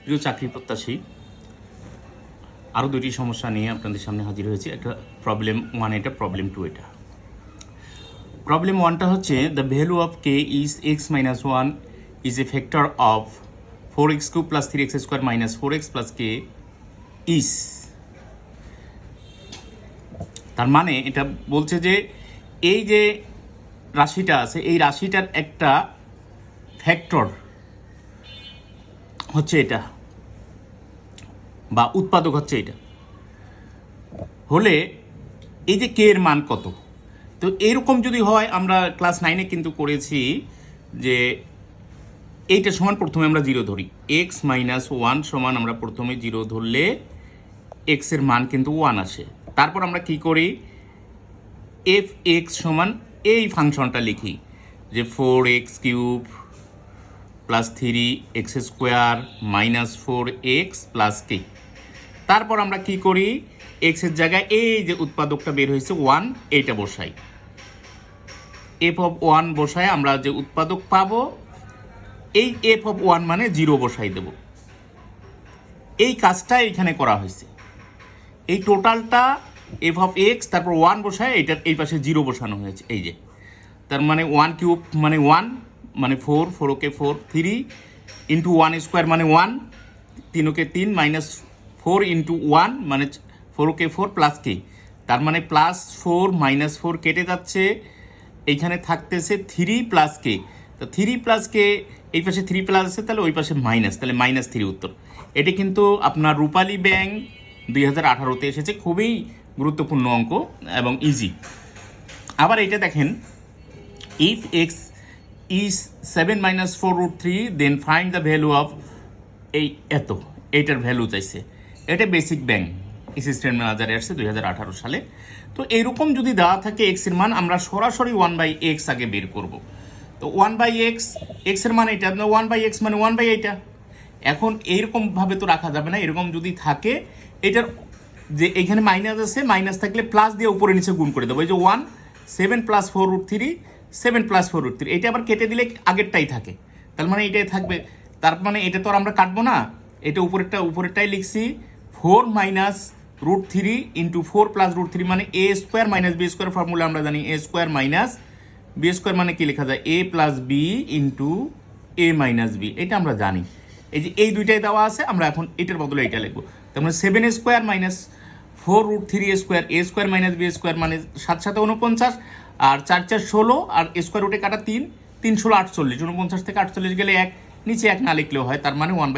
প্রিয় চাকরি প্রত্যাশী, আরও দুটি সমস্যা নিয়ে আপনাদের সামনে হাজির হয়েছে। একটা প্রবলেম 1, এটা প্রবলেম 2। এটা প্রবলেম 1টা হচ্ছে the value of K is x-1 is a factor of 4x³ + 3x² - 4x + k is. তার মানে এটা বলছে যে এই যে রাশিটা আছে, এই রাশিটার একটা ফ্যাক্টর হচ্ছে এটা, বা উৎপাদক হচ্ছে এটা। হলে এই যে কে এর মান কত, তো এরকম যদি হয়, আমরা ক্লাস 9-এ কিন্তু করেছি যে এইটা সমান প্রথমে আমরা 0 ধরি, x-1 সমান আমরা প্রথমে 0 ধরলে x এর মান কিন্তু 1 আসে। তারপর আমরা কি করি, f(x) সমান এই ফাংশনটা লিখি যে 4x³ + 3x² - 4x + k। তারপর আমরা কি করি, x এর জায়গায় এই যে উৎপাদকটা বের হয়েছে 1, এইটা বসাই। f(1) বসায় আমরা যে উৎপাদক পাবো, এই f(1) মানে 0 বসাই দেব। এই কাজটা এখানে করা হয়েছে। এই টোটালটা f(x) তারপর 1 বসায় এটার এই পাশে 0 বসানো হয়েছে। এই যে তার মানে 1³ মানে 1 মানে 4, 4 4, 3 × 1² মানে 1, 3 3 - 4 × 1 মানে 4 4 + k। তার মানে +4 - 4 কেটে যাচ্ছে, এইখানে থাকতেছে 3 + k। তো 3 + k, এই পাশে 3 প্লাস আছে, তাহলে ওই পাশে মাইনাস, তাহলে -3 উত্তর। এটি কিন্তু আপনার রূপালী ব্যাংক 2018-তে এসেছে, খুবই গুরুত্বপূর্ণ অঙ্ক এবং ইজি। আবার এটা দেখেন, if x is 7 - 4√3 then find the value of এইটার ভ্যালু চাইছে। এটা বেসিক ব্যাংক অ্যাসিস্ট্যান্ট ম্যানেজারে আসছে 2018 সালে। তো এইরকম যদি দেওয়া থাকে x এর মান, আমরা সরাসরি 1/x আগে বের করব। তো 1/x, x এর মান এটা, 1/x মানে 1/এইটা। এখন এইরকমভাবে তো রাখা যাবে না, এরকম যদি থাকে, এটার যে এইখানে মাইনাস আছে, মাইনাস থাকলে প্লাস দিয়ে উপরে নিচে গুণ করে দেবো। এই যে 1, 7 + 4√3, 7 + 4√3, এটা আবার কেটে দিলে আগেরটাই থাকে, তার মানে এটাই থাকবে। তার মানে এটা তো আর আমরা কাটবো না, এটা উপরেরটাই লিখছি। 4 - √3 × 4 + √3 মানে a² - b² ফর্মুলা আমরা জানি, a² - b² মানে কি লেখা যায়, a + b × a - b, এটা আমরা জানি। এই যে এই দুইটাই দেওয়া আছে, আমরা এখন এটার বদলে এটা লিখবো। তার মানে 7² - 4√3a², a² - b² মানে 7 7 49, আর 4 4 16, আর স্কোয়ার রুটে কাটা 3, 3 16 48, 49 থেকে 48 গেলে 1, নিচে 1 না লিখলেও হয়। তার মানে 1/x